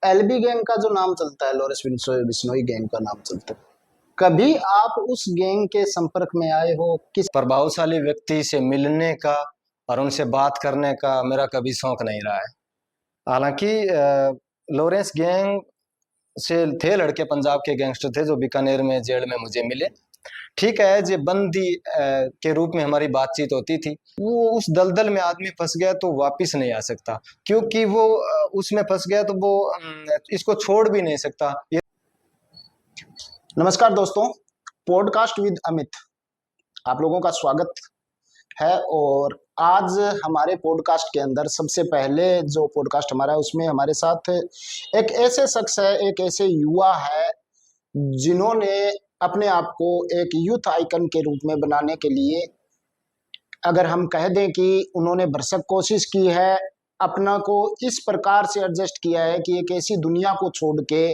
LB gang का जो नाम चलता है, लॉरेंस बिश्नोई गैंग का नाम चलता है, कभी आप उस गैंग के संपर्क में आए हो? किस प्रभावशाली व्यक्ति से मिलने का और उनसे बात करने का मेरा कभी शौक नहीं रहा है। हालांकि लॉरेंस गैंग से थे लड़के, पंजाब के गैंगस्टर थे जो बीकानेर में जेल में मुझे मिले। ठीक है, जो बंदी के रूप में हमारी बातचीत होती थी, वो उस दलदल में आदमी फंस गया तो वापिस नहीं आ सकता, क्योंकि वो उसमें फंस गया तो वो इसको छोड़ भी नहीं सकता। नमस्कार दोस्तों, पॉडकास्ट विद अमित, आप लोगों का स्वागत है। और आज हमारे पॉडकास्ट के अंदर सबसे पहले जो पॉडकास्ट हमारा है उसमें हमारे साथ एक ऐसे शख्स है, एक ऐसे युवा है जिन्होंने अपने आप को एक यूथ आइकन के रूप में बनाने के लिए, अगर हम कह दें कि उन्होंने भरसक कोशिश की है, अपना को इस प्रकार से एडजस्ट किया है कि एक ऐसी दुनिया को छोड़ के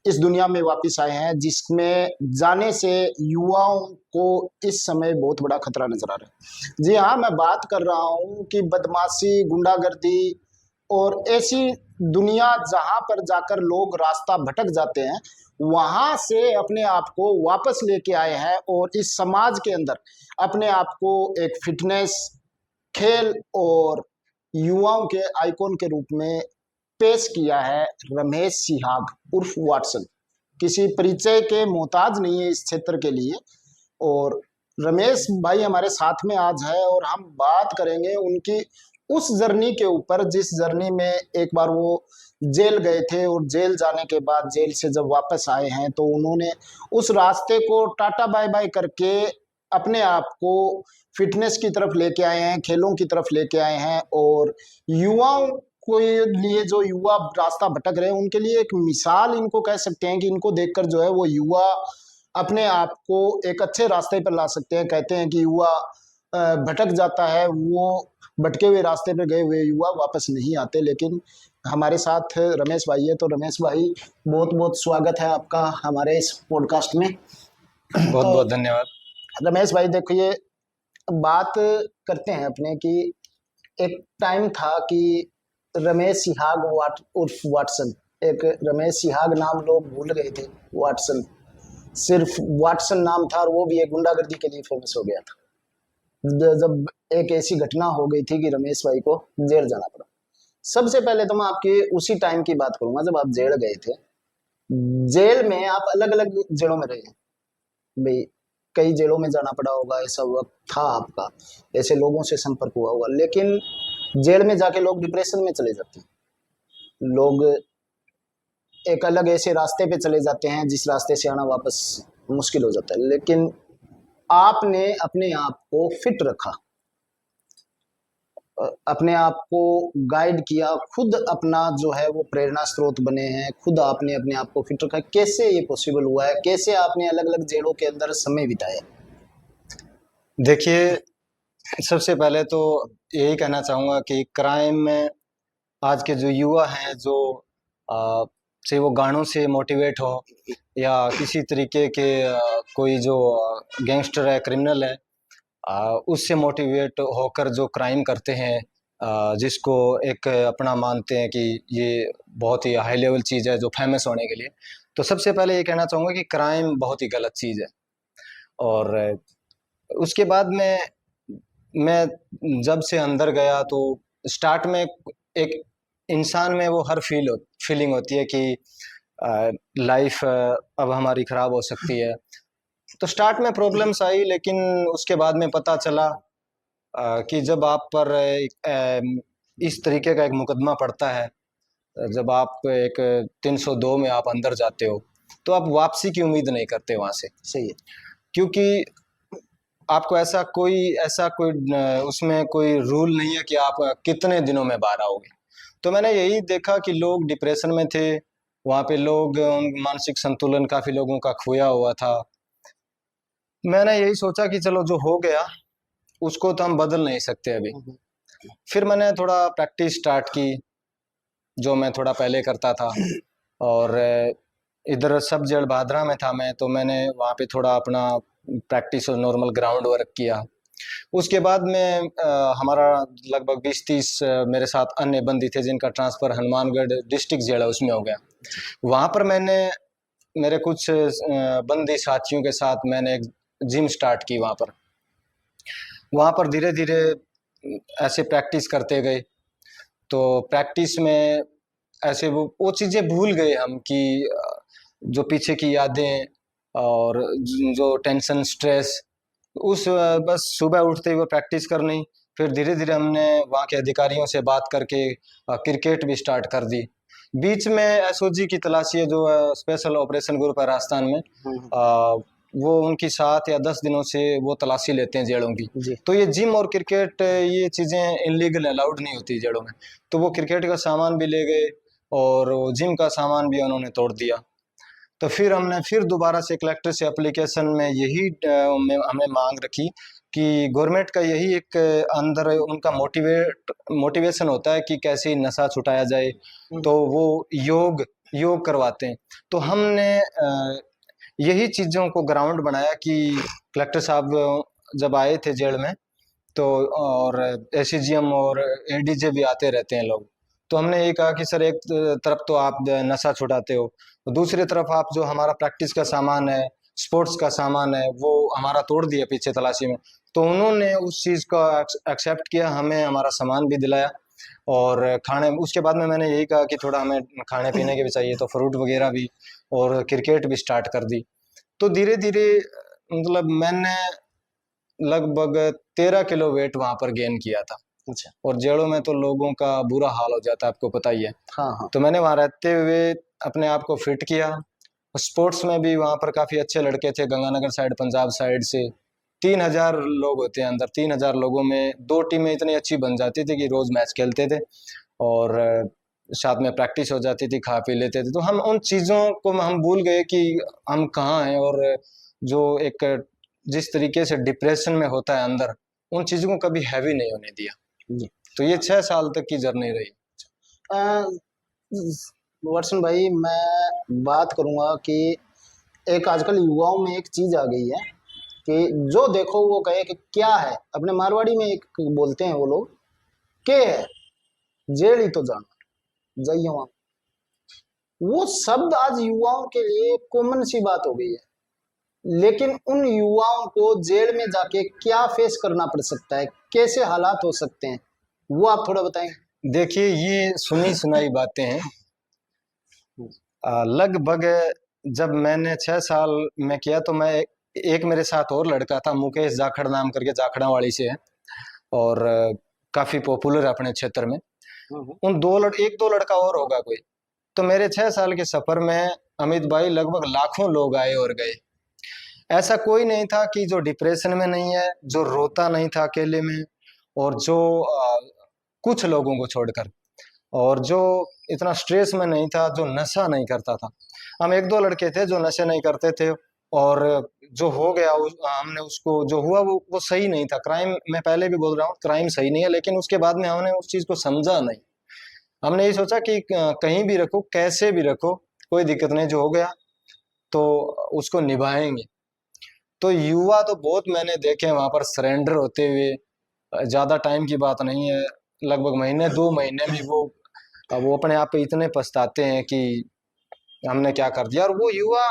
इस दुनिया में वापस आए हैं जिसमें जाने से युवाओं को इस समय बहुत बड़ा खतरा नजर आ रहा है। जी हाँ, मैं बात कर रहा हूँ कि बदमाशी, गुंडागर्दी और ऐसी दुनिया जहां पर जाकर लोग रास्ता भटक जाते हैं, वहां से अपने आप को वापस लेके आए हैं और इस समाज के अंदर अपने आप को एक फिटनेस, खेल और युवाओं के आइकॉन के रूप में पेश किया है रमेश सिहाग उर्फ वाटसन। किसी परिचय के मोहताज नहीं है इस क्षेत्र के लिए। और रमेश भाई हमारे साथ में आज है और हम बात करेंगे उनकी उस जर्नी के ऊपर, जिस जर्नी में एक बार वो जेल गए थे और जेल जाने के बाद जेल से जब वापस आए हैं तो उन्होंने उस रास्ते को टाटा बाय बाय करके अपने आप को फिटनेस की तरफ लेके आए हैं, खेलों की तरफ लेके आए हैं। और युवाओं को लिए, जो युवा रास्ता भटक रहे हैं, उनके लिए एक मिसाल इनको कह सकते हैं कि इनको देखकर जो है वो युवा अपने आप को एक अच्छे रास्ते पर ला सकते हैं। कहते हैं कि युवा भटक जाता है, वो भटके हुए रास्ते पर गए हुए युवा वापस नहीं आते। लेकिन हमारे साथ रमेश भाई है, तो रमेश भाई बहुत बहुत स्वागत है आपका हमारे इस पॉडकास्ट में। बहुत तो बहुत धन्यवाद। रमेश भाई देखिए, बात करते हैं अपने कि एक टाइम था कि रमेश सिहाग उर्फ वाटसन, एक रमेश सिहाग नाम लोग भूल गए थे, वाटसन सिर्फ वाटसन नाम था और वो भी एक गुंडागर्दी के लिए फेमस हो गया था। जब एक ऐसी घटना हो गई थी कि रमेश भाई को जेल जाना पड़ा। सबसे पहले तो मैं आपके उसी टाइम की बात करूंगा जब आप जेल गए थे। जेल में आप अलग अलग जेलों में रहे हैं भाई, कई जेलों में जाना पड़ा होगा, ऐसा वक्त था आपका, ऐसे लोगों से संपर्क हुआ होगा। लेकिन जेल में जाके लोग डिप्रेशन में चले जाते हैं, लोग एक अलग ऐसे रास्ते पे चले जाते हैं जिस रास्ते से आना वापस मुश्किल हो जाता है। लेकिन आपने अपने आप को फिट रखा, अपने आप को गाइड किया, खुद अपना जो है वो प्रेरणा स्रोत बने हैं, खुद आपने अपने आप को फिट रखा। कैसे ये पॉसिबल हुआ है? कैसे आपने अलग अलग जेलों के अंदर समय बिताया? देखिए, सबसे पहले तो यही कहना चाहूँगा कि क्राइम में आज के जो युवा हैं, जो से वो गानों से मोटिवेट हो या किसी तरीके के कोई जो गैंगस्टर है, क्रिमिनल है, उससे मोटिवेट होकर जो क्राइम करते हैं, जिसको एक अपना मानते हैं कि ये बहुत ही हाई लेवल चीज़ है जो फेमस होने के लिए, तो सबसे पहले ये कहना चाहूँगा कि क्राइम बहुत ही गलत चीज़ है। और उसके बाद मैं जब से अंदर गया तो स्टार्ट में एक इंसान में वो हर फीलिंग होती है कि लाइफ अब हमारी ख़राब हो सकती है। तो स्टार्ट में प्रॉब्लम्स आई, लेकिन उसके बाद में पता चला कि जब आप पर इस तरीके का एक मुकदमा पड़ता है, जब आप एक 302 में आप अंदर जाते हो, तो आप वापसी की उम्मीद नहीं करते वहाँ से। सही है। क्योंकि आपको ऐसा कोई उसमें कोई रूल नहीं है कि आप कितने दिनों में बाहर आओगे। तो मैंने यही देखा कि लोग डिप्रेशन में थे, वहाँ पे लोग मानसिक संतुलन काफ़ी लोगों का खोया हुआ था। मैंने यही सोचा कि चलो जो हो गया उसको तो हम बदल नहीं सकते अभी। फिर मैंने थोड़ा प्रैक्टिस स्टार्ट की, जो मैं थोड़ा पहले करता था। और इधर सब जेल भादरा में था मैं, तो मैंने वहाँ पे थोड़ा अपना प्रैक्टिस और नॉर्मल ग्राउंड वर्क किया। उसके बाद में हमारा लगभग 20-30 मेरे साथ अन्य बंदी थे जिनका ट्रांसफ़र हनुमानगढ़ डिस्ट्रिक्ट जेल है उसमें हो गया। वहाँ पर मैंने मेरे कुछ बंदी साथियों के साथ मैंने एक जिम स्टार्ट की वहाँ पर धीरे धीरे ऐसे प्रैक्टिस करते गए। तो प्रैक्टिस में ऐसे वो चीज़ें भूल गए हम कि जो पीछे की यादें और जो टेंशन स्ट्रेस उस बस सुबह उठते हुए प्रैक्टिस करनी। फिर धीरे धीरे हमने वहाँ के अधिकारियों से बात करके क्रिकेट भी स्टार्ट कर दी। बीच में एसओजी की तलाशी है जो स्पेशल ऑपरेशन ग्रुप है राजस्थान में, वो उनकी 7 या 10 दिनों से वो तलाशी लेते हैं जेलों की। जी। तो ये जिम और क्रिकेट ये चीज़ें इनलीगल अलाउड नहीं होती जेलों में। तो वो क्रिकेट का सामान भी ले गए और वो जिम का सामान भी उन्होंने तोड़ दिया। तो फिर हमने फिर दोबारा से कलेक्टर से एप्लीकेशन में यही हमने मांग रखी कि गवर्नमेंट का यही एक अंदर उनका मोटिवेशन होता है कि कैसे नशा छुटाया जाए, तो वो योग योग करवाते हैं। तो हमने यही चीज़ों को ग्राउंड बनाया कि कलेक्टर साहब जब आए थे जेल में तो और एसीजीएम और एडीजे भी आते रहते हैं लोग, तो हमने ये कहा कि सर एक तरफ तो आप नशा छुड़ाते हो, दूसरी तरफ आप जो हमारा प्रैक्टिस का सामान है, स्पोर्ट्स का सामान है, वो हमारा तोड़ दिया पीछे तलाशी में। तो उन्होंने उस चीज़ का एक्सेप्ट किया, हमें हमारा सामान भी दिलाया और खाने उसके बाद में मैंने यही कहा कि थोड़ा हमें खाने पीने के भी चाहिए, तो फ्रूट वगैरह भी और क्रिकेट भी स्टार्ट कर दी। तो धीरे धीरे मतलब मैंने लगभग 13 किलो वेट वहाँ पर गेन किया था। अच्छा। और जेलों में तो लोगों का बुरा हाल हो जाता है, आपको पता ही है। हाँ हाँ। तो मैंने वहाँ रहते हुए अपने आप को फिट किया। स्पोर्ट्स में भी वहाँ पर काफ़ी अच्छे लड़के थे, गंगानगर साइड पंजाब साइड से 3,000 लोग होते हैं अंदर। 3,000 लोगों में 2 टीमें इतनी अच्छी बन जाती थी कि रोज़ मैच खेलते थे और साथ में प्रैक्टिस हो जाती थी, खा पी लेते थे। तो हम उन चीज़ों को हम भूल गए कि हम कहाँ हैं और जो एक जिस तरीके से डिप्रेशन में होता है अंदर, उन चीज़ों को कभी हैवी नहीं होने दिया। जी। तो ये 6 साल तक की जर्नी रही। अ, वर्षन भाई, मैं बात करूंगा कि एक आजकल युवाओं में एक चीज आ गई है कि जो देखो वो कहे कि क्या है, अपने मारवाड़ी में एक बोलते हैं वो लोग, के है जेल ही तो जाना जाइए वहां। वो शब्द आज युवाओं के लिए कॉमन सी बात हो गई है, लेकिन उन युवाओं को जेल में जाके क्या फेस करना पड़ सकता है, कैसे हालात हो सकते हैं, वो आप थोड़ा बताएंगे। देखिए ये सुनी सुनाई बातें हैं। लगभग जब मैंने 6 साल में किया तो मैं एक मेरे साथ और लड़का था मुकेश जाखड़ नाम करके, जाखड़ावाड़ी से है और काफ़ी पॉपुलर है अपने क्षेत्र में। उन एक दो लड़का और होगा कोई। तो मेरे 6 साल के सफ़र में अमित भाई लगभग लाखों लोग आए और गए। ऐसा कोई नहीं था कि जो डिप्रेशन में नहीं है, जो रोता नहीं था अकेले में, और जो कुछ लोगों को छोड़कर, और जो इतना स्ट्रेस में नहीं था, जो नशा नहीं करता था। हम एक दो लड़के थे जो नशे नहीं करते थे और जो हो गया हमने उसको जो हुआ वो सही नहीं था। क्राइम, मैं पहले भी बोल रहा हूँ क्राइम सही नहीं है, लेकिन उसके बाद में हमने उस चीज़ को समझा नहीं। हमने ये सोचा कि कहीं भी रखो, कैसे भी रखो, कोई दिक्कत नहीं, जो हो गया तो उसको निभाएंगे। तो युवा तो बहुत मैंने देखे वहाँ पर सरेंडर होते हुए, ज़्यादा टाइम की बात नहीं है, लगभग महीने 2 महीने में वो अपने आप पे इतने पछताते हैं कि हमने क्या कर दिया। और वो युवा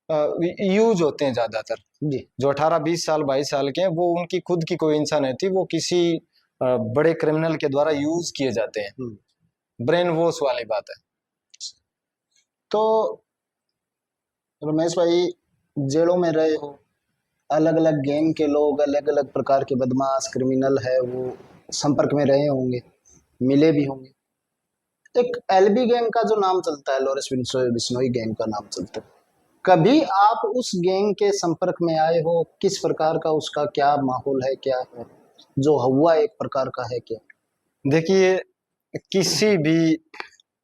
यूज होते हैं ज़्यादातर, जी। जो 18-20 साल 22 साल के हैं, वो उनकी खुद की कोई इंसान नहीं थी, वो किसी बड़े क्रिमिनल के द्वारा यूज किए जाते हैं। ब्रेन वॉश वाली बात है। तो रमेश भाई, जेलों में रहे हो, अलग अलग गैंग के लोग, अलग अलग प्रकार के बदमाश क्रिमिनल है, वो संपर्क में रहे होंगे, मिले भी होंगे। एक एलबी गैंग का जो नाम चलता है, लॉरेंस बिश्नोई गैंग का नाम चलता है, कभी आप उस गैंग के संपर्क में आए हो? किस प्रकार का उसका क्या माहौल है, क्या है जो हुआ एक प्रकार का है क्या? देखिए किसी भी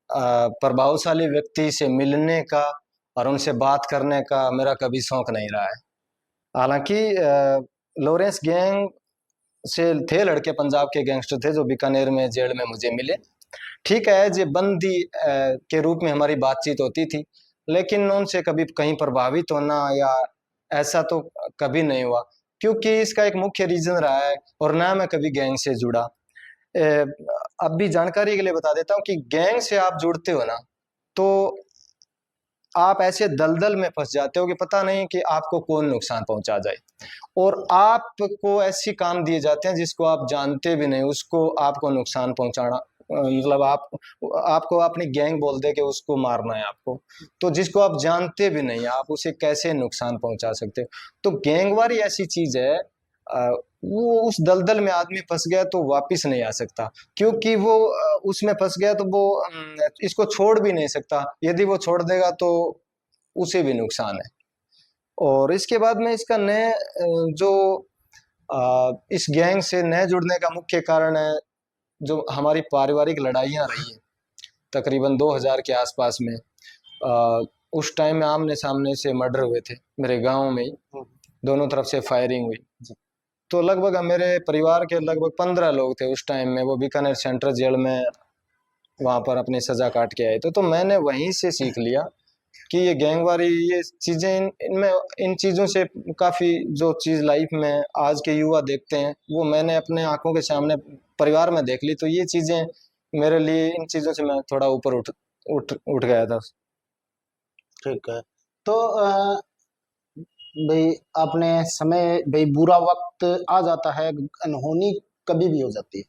प्रभावशाली व्यक्ति से मिलने का और उनसे बात करने का मेरा कभी शौक नहीं रहा है। हालांकि लॉरेंस गैंग से थे लड़के, पंजाब के गैंगस्टर थे जो बीकानेर में जेल में मुझे मिले। ठीक है, जो बंदी के रूप में हमारी बातचीत होती थी, लेकिन उनसे कभी कहीं प्रभावित होना या ऐसा तो कभी नहीं हुआ। क्योंकि इसका एक मुख्य रीजन रहा है, और ना मैं कभी गैंग से जुड़ा। ए, अब भी जानकारी के लिए बता देता हूँ कि गैंग से आप जुड़ते हो ना, तो आप ऐसे दलदल में फंस जाते हो कि पता नहीं कि आपको कौन नुकसान पहुंचा जाए, और आपको ऐसी काम दिए जाते हैं जिसको आप जानते भी नहीं, उसको आपको नुकसान पहुंचाना, मतलब आपको अपनी गैंग बोल दे कि उसको मारना है आपको, तो जिसको आप जानते भी नहीं आप उसे कैसे नुकसान पहुंचा सकते हो। तो गैंगवारी ऐसी चीज है, वो उस दलदल में आदमी फंस गया तो वापिस नहीं आ सकता, क्योंकि वो उसमें फंस गया तो वो इसको छोड़ भी नहीं सकता, यदि वो छोड़ देगा तो उसे भी नुकसान है। और इसके बाद में इसका नए जो इस गैंग से नए जुड़ने का मुख्य कारण है जो हमारी पारिवारिक लड़ाइयाँ रही हैं तकरीबन 2000 के आसपास में। उस टाइम में आमने सामने से मर्डर हुए थे मेरे गांव में ही, दोनों तरफ से फायरिंग हुई। तो लगभग मेरे परिवार के लगभग 15 लोग थे उस टाइम में, वो बीकानेर सेंट्रल जेल में वहां पर अपनी सजा काट के आए थे। तो मैंने वहीं से सीख लिया कि ये गैंगवारी, ये चीजें, इनमें इन चीजों से काफी जो चीज लाइफ में आज के युवा देखते हैं वो मैंने अपने आंखों के सामने परिवार में देख ली, तो ये चीजें मेरे लिए, इन चीजों से मैं थोड़ा ऊपर उठ उठ उठ गया था। ठीक है। तो भाई आपने समय, भाई बुरा वक्त आ जाता है, अनहोनी कभी भी हो जाती है,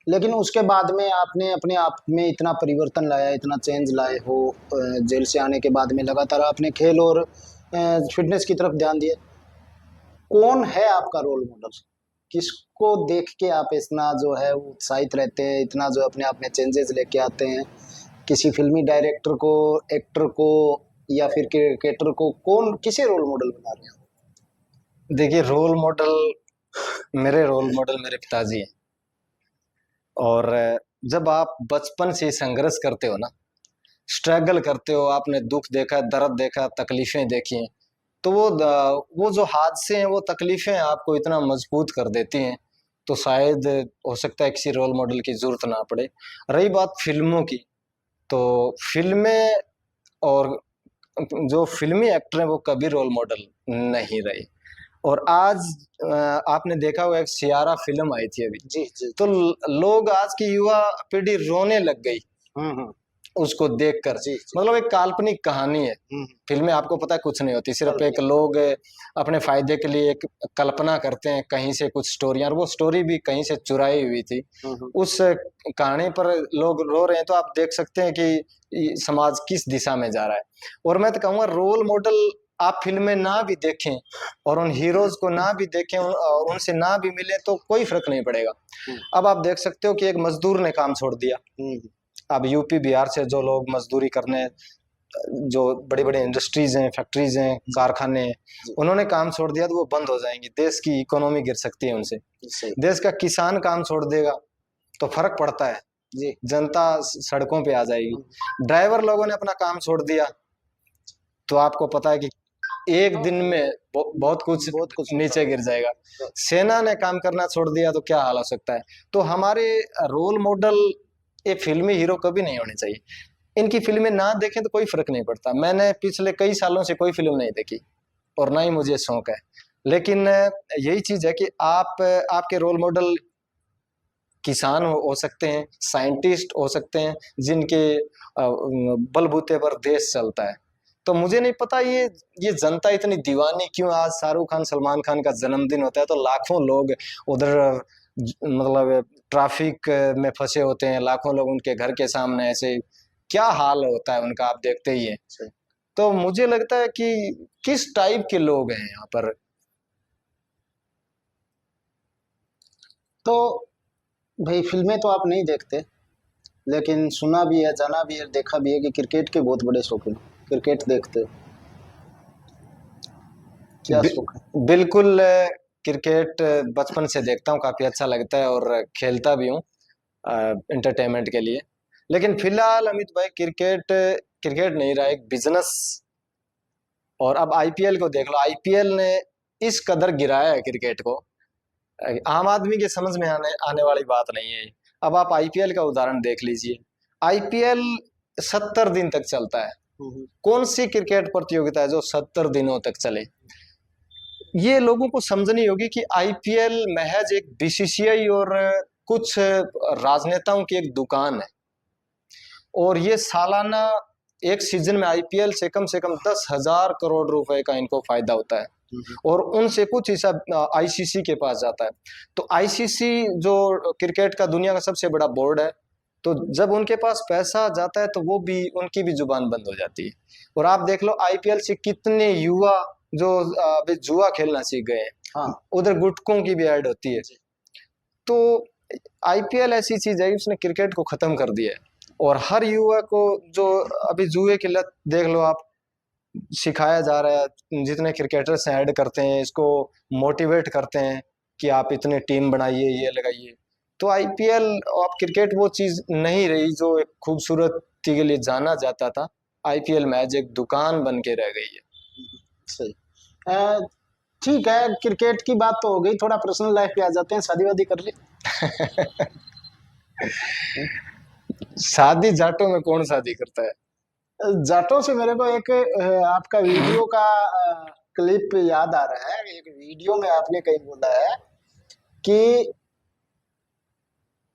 लेकिन उसके बाद में आपने अपने आप में इतना परिवर्तन लाया, इतना चेंज लाए हो, जेल से आने के बाद में लगातार आपने खेल और फिटनेस की तरफ ध्यान दिया। कौन है आपका रोल मॉडल? किसको देख के आप इतना जो है वो उत्साहित रहते हैं, इतना जो अपने आप में चेंजेस लेके आते हैं? किसी फिल्मी डायरेक्टर को, एक्टर को, या फिर क्रिकेटर को, कौन किसे रोल मॉडल बना रहे हैं? देखिए, रोल मॉडल, मेरे रोल मॉडल मेरे पिताजी हैं। और जब आप बचपन से संघर्ष करते हो ना, स्ट्रगल करते हो, आपने दुख देखा, दर्द देखा, तकलीफें देखी हैं, तो वो जो हादसे हैं, वो तकलीफें आपको इतना मजबूत कर देती हैं, तो शायद हो सकता है किसी रोल मॉडल की जरूरत ना पड़े। रही बात फिल्मों की, तो फिल्में और जो फिल्मी एक्टर हैं वो कभी रोल मॉडल नहीं रहे। और आज आपने देखा होगा एक सियारा फिल्म आई थी अभी, जी जी। तो लोग, आज की युवा पीढ़ी रोने लग गई हम्म। उसको देखकर। जी जी। मतलब एक काल्पनिक कहानी है। हम्म। फिल्में आपको पता है कुछ नहीं होती, सिर्फ एक काल्पनिक। लोग अपने फायदे के लिए एक कल्पना करते हैं कहीं से कुछ स्टोरियां, और वो स्टोरी भी कहीं से चुराई हुई थी। हम्म। उस कहानी पर लोग रो रहे हैं, तो आप देख सकते हैं कि समाज किस दिशा में जा रहा है। और मैं तो कहूँगा रोल मॉडल आप फिल्में ना भी देखें और उन हीरोज को ना भी देखें और उनसे ना भी मिले तो कोई फर्क नहीं पड़ेगा। अब आप देख सकते हो कि एक मजदूर ने काम छोड़ दिया। हम्म। अब यूपी बिहार से जो लोग मजदूरी करने, जो बड़ी बड़ी इंडस्ट्रीज हैं, फैक्ट्रीज हैं, कारखाने हैं, उन्होंने काम छोड़ दिया तो वो बंद हो जाएंगे, देश की इकोनॉमी गिर सकती है उनसे। सही। देश का किसान काम छोड़ देगा तो फर्क पड़ता है, जी। जनता सड़कों पे आ जाएगी। ड्राइवर लोगों ने अपना काम छोड़ दिया तो आपको पता है कि एक दिन में बहुत कुछ नीचे गिर जाएगा। सेना ने काम करना छोड़ दिया तो क्या हाल हो सकता है। तो हमारे रोल मॉडल ये फिल्मी हीरो कभी नहीं होने चाहिए। इनकी फिल्में ना देखें तो कोई फर्क नहीं पड़ता। मैंने पिछले कई सालों से कोई फिल्म नहीं देखी और ना ही मुझे शौक है, लेकिन यही चीज है कि आपके रोल मॉडल किसान हो सकते हैं, साइंटिस्ट हो सकते हैं, जिनके बलबूते पर देश चलता है। तो मुझे नहीं पता ये जनता इतनी दीवानी क्यों। आज शाहरुख खान, सलमान खान का जन्मदिन होता है तो लाखों लोग उधर, मतलब ट्रैफिक में फंसे होते हैं, लाखों लोग उनके घर के सामने, ऐसे क्या हाल होता है उनका, आप देखते ही हैं। तो मुझे लगता है कि किस टाइप के लोग हैं यहाँ पर। तो भाई फिल्में तो आप नहीं देखते, लेकिन सुना भी है, जाना भी है, देखा भी है कि क्रिकेट के बहुत बड़े शौकीन हो। क्रिकेट देखते हो? क्या शौक है? बिल्कुल। क्रिकेट बचपन से देखता हूँ, काफी अच्छा लगता है और खेलता भी हूँ इंटरटेनमेंट के लिए। लेकिन फिलहाल अमित भाई, क्रिकेट क्रिकेट नहीं रहा, एक बिजनेस। और अब आईपीएल को देख लो, आईपीएल ने इस कदर गिराया है क्रिकेट को, आम आदमी के समझ में आने आने वाली बात नहीं है। अब आप आईपीएल का उदाहरण देख लीजिए। आईपीएल 70 दिन तक चलता है। हम्म। कौन सी क्रिकेट प्रतियोगिता है जो 70 दिनों तक चले? ये लोगों को समझनी होगी कि आईपीएल महज एक बीसीसीआई और कुछ राजनेताओं की एक दुकान है, और ये सालाना एक सीजन में आईपीएल से कम 10,000 करोड़ रुपए का इनको फायदा होता है, और उनसे कुछ हिस्सा आईसीसी के पास जाता है। तो आईसीसी जो क्रिकेट का दुनिया का सबसे बड़ा बोर्ड है, तो जब उनके पास पैसा जाता है तो वो भी, उनकी भी जुबान बंद हो जाती है। और आप देख लो आईपीएल से कितने युवा जो अभी जुआ खेलना सीख गए हैं, हाँ उधर गुटकों की भी ऐड होती है। तो आईपीएल ऐसी चीज है, उसने क्रिकेट को खत्म कर दिया है। और हर युवा को जो अभी जुए की लत देख लो आप, सिखाया जा रहा है, जितने क्रिकेटर्स ऐड करते हैं इसको, मोटिवेट करते हैं कि आप इतने टीम बनाइए, ये लगाइए। तो आईपीएल, आप क्रिकेट वो चीज नहीं रही जो एक खूबसूरती के लिए जाना जाता था। आईपीएल मैच एक दुकान बन के रह गई है। सही। अ, ठीक है, क्रिकेट की बात तो हो गई, थोड़ा पर्सनल लाइफ पे आ जाते हैं। शादी वादी कर ली? शादी जाटों में कौन शादी करता है? जाटों से मेरे को एक आपका वीडियो का क्लिप याद आ रहा है। एक वीडियो में आपने कहीं बोला है कि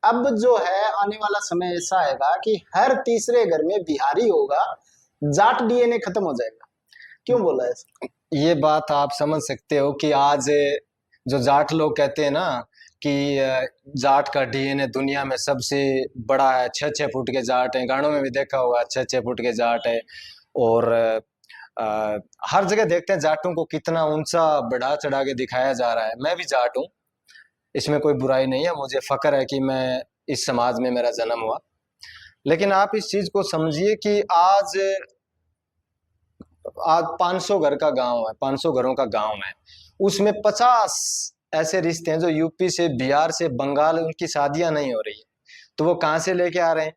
अब जो है आने वाला समय ऐसा आएगा कि हर तीसरे घर में बिहारी होगा, जाट डीएनए खत्म हो जाएगा। क्यों बोला है? ये बात आप समझ सकते हो कि आज जो जाट लोग कहते हैं ना कि जाट का डीएनए दुनिया में सबसे बड़ा है, 6-6 फुट के जाट हैं, गानों में भी देखा होगा 6-6 फुट के जाट है। और हर जगह देखते हैं जाटों को कितना ऊंचा बढ़ा चढ़ा के दिखाया जा रहा है। मैं भी जाट हूँ, इसमें कोई बुराई नहीं है, मुझे फक्र है कि मैं इस समाज में मेरा जन्म हुआ। लेकिन आप इस चीज को समझिए कि आज आज 500 घर का गांव है, 500 घरों का गांव है, उसमें 50 ऐसे रिश्ते हैं जो यूपी से, बिहार से, बंगाल, उनकी शादियां नहीं हो रही है। तो वो कहाँ से लेके आ रहे हैं?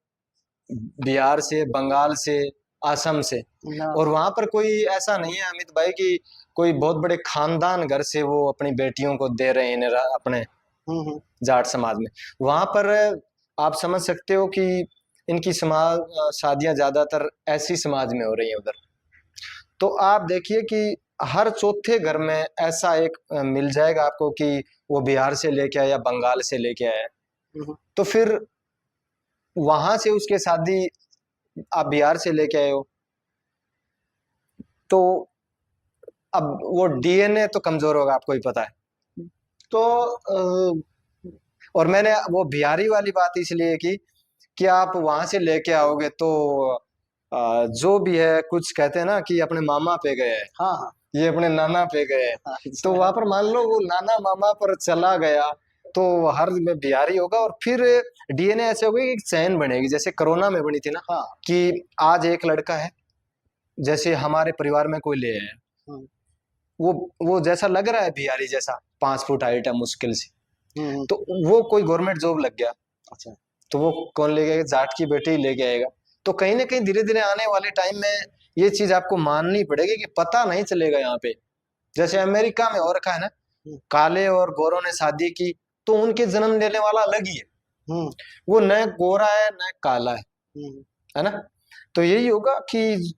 बिहार से, बंगाल से, असम से। ना। और वहां पर कोई ऐसा नहीं है अमित भाई कि कोई बहुत बड़े खानदान घर से वो अपनी बेटियों को दे रहे हैं इन्हें अपने हम्म। जाट समाज में। वहां पर आप समझ सकते हो कि इनकी समाज शादियां ज्यादातर ऐसी समाज में हो रही है उधर। तो आप देखिए कि हर चौथे घर में ऐसा एक मिल जाएगा आपको कि वो बिहार से लेके आया या बंगाल से लेके आया है। हम्म। तो फिर वहां से उसके शादी आप बिहार से लेके आए हो, तो अब वो डीएनए तो कमजोर होगा, आपको ही पता है। तो और मैंने वो बिहारी वाली बात इसलिए की कि आप वहां से लेके आओगे तो जो भी है, कुछ कहते हैं ना कि अपने मामा पे गए हैं, हाँ हाँ ये अपने नाना पे गए। हाँ, तो अच्छा। वहां पर मान लो वो नाना मामा पर चला गया तो हर में बिहारी होगा। और फिर डीएनए ऐसे होगा कि एक चैन बनेगी, जैसे कोरोना में बनी थी ना, हाँ। कि आज एक लड़का है, जैसे हमारे परिवार में कोई ले आया, हम्म। वो जैसा लग रहा है बिहारी जैसा, 5 फुट हाइट है मुश्किल से, हम्म। तो वो कोई गवर्नमेंट जॉब लग गया, अच्छा। तो वो कौन लेके आएगा? जाट की बेटी ही लेके आएगा। तो कहीं ना कहीं धीरे धीरे आने वाले टाइम में ये चीज आपको माननी पड़ेगी कि पता नहीं चलेगा यहाँ पे। जैसे अमेरिका में हो रखा है ना, हम्म। काले और गोरों ने शादी की तो उनके जन्म देने वाला अलग ही है, हम्म। वो न गोरा है न काला हम्म। है ना। तो यही होगा कि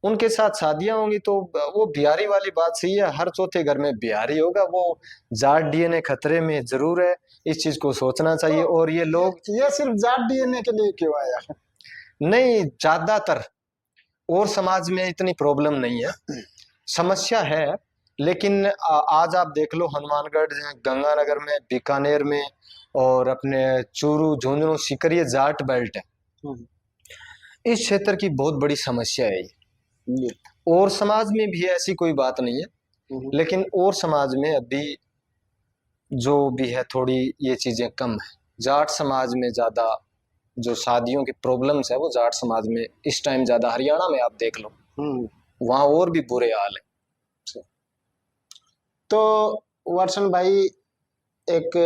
उनके साथ शादियां होंगी तो वो बिहारी वाली बात सही है, हर चौथे घर में बिहारी होगा। वो जाट डीएनए खतरे में जरूर है, इस चीज को सोचना चाहिए। तो और ये लोग ये सिर्फ जाट डीएनए के लिए क्यों आया? नहीं, ज्यादातर और समाज में इतनी प्रॉब्लम नहीं है, समस्या है। लेकिन आज आप देख लो हनुमानगढ़, गंगानगर में, बीकानेर में, और अपने चूरू, झुंझुनू, सीकर, ये जाट बेल्ट है। हम्म। इस क्षेत्र की बहुत बड़ी समस्या है ये। ये। और समाज में भी ऐसी कोई बात नहीं है, हम्म। लेकिन और समाज में अभी जो भी है थोड़ी ये चीजें कम है। जाट समाज में ज्यादा जो शादियों की प्रॉब्लम्स है वो जाट समाज में इस टाइम ज्यादा। हरियाणा में आप देख लो, हम्म। वहां और भी बुरे हाल है। तो वर्षन भाई, एक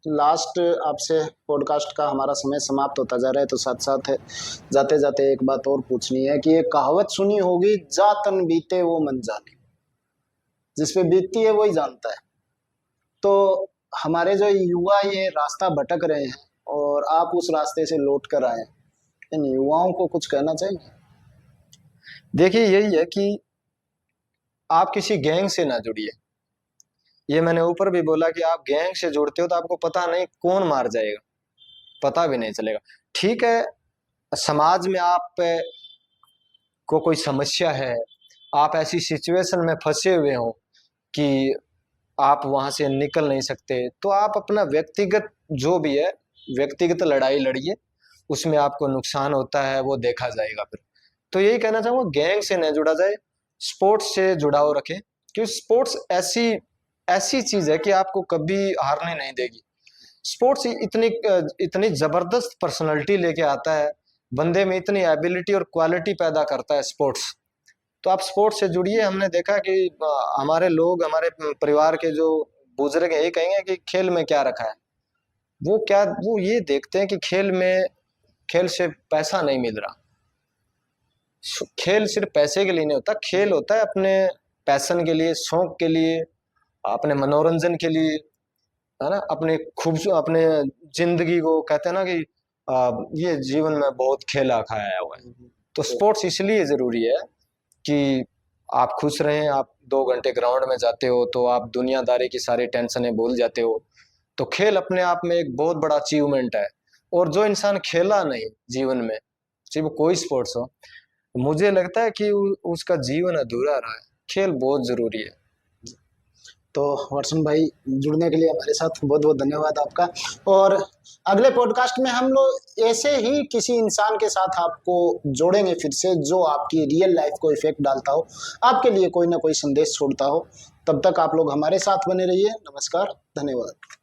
लास्ट आपसे पॉडकास्ट का हमारा समय समाप्त होता जा रहा है, तो साथ साथ जाते जाते एक बात और पूछनी है कि एक कहावत सुनी होगी, जा तन बीते वो मन जाने। जिस पे बीतती है वही जानता है। तो हमारे जो युवा ये रास्ता भटक रहे हैं और आप उस रास्ते से लौट कर आए, इन युवाओं को कुछ कहना चाहिए? देखिए यही है कि आप किसी गैंग से ना जुड़िए, ये मैंने ऊपर भी बोला कि आप गैंग से जुड़ते हो तो आपको पता नहीं कौन मार जाएगा, पता भी नहीं चलेगा। ठीक है, समाज में आप को कोई समस्या है, आप ऐसी सिचुएशन में फंसे हुए हो कि आप वहां से निकल नहीं सकते, तो आप अपना व्यक्तिगत जो भी है व्यक्तिगत लड़ाई लड़िए, उसमें आपको नुकसान होता है वो देखा जाएगा फिर। तो यही कहना चाहूंगा, गैंग से न जुड़ा जाए, स्पोर्ट्स से जुड़ाव रखें, क्योंकि स्पोर्ट्स ऐसी ऐसी चीज है कि आपको कभी हारने नहीं देगी। स्पोर्ट्स इतनी इतनी जबरदस्त पर्सनालिटी लेके आता है, बंदे में इतनी एबिलिटी और क्वालिटी पैदा करता है स्पोर्ट्स। तो आप स्पोर्ट्स से जुड़िए। हमने देखा कि हमारे लोग, हमारे परिवार के जो बुजुर्ग हैं, ये कहेंगे कि खेल में क्या रखा है, वो ये देखते हैं कि खेल से पैसा नहीं मिल रहा। खेल सिर्फ पैसे के लिए नहीं होता, खेल होता है अपने पैशन के लिए, शौक के लिए, अपने मनोरंजन के लिए, है ना, अपने जिंदगी को कहते हैं ना कि ये जीवन में बहुत खेला खाया हुआ है। तो स्पोर्ट्स इसलिए जरूरी है कि आप खुश रहें। आप 2 घंटे ग्राउंड में जाते हो तो आप दुनियादारी की सारी टेंशनें भूल जाते हो। तो खेल अपने आप में एक बहुत बड़ा अचीवमेंट है। और जो इंसान खेला नहीं जीवन में, चाहे वो कोई स्पोर्ट्स हो, मुझे लगता है कि उसका जीवन अधूरा रहा है। खेल बहुत जरूरी है। तो वर्षन भाई, जुड़ने के लिए हमारे साथ बहुत बहुत धन्यवाद आपका। और अगले पॉडकास्ट में हम लोग ऐसे ही किसी इंसान के साथ आपको जोड़ेंगे फिर से, जो आपकी रियल लाइफ को इफेक्ट डालता हो, आपके लिए कोई ना कोई संदेश छोड़ता हो। तब तक आप लोग हमारे साथ बने रहिए। नमस्कार, धन्यवाद।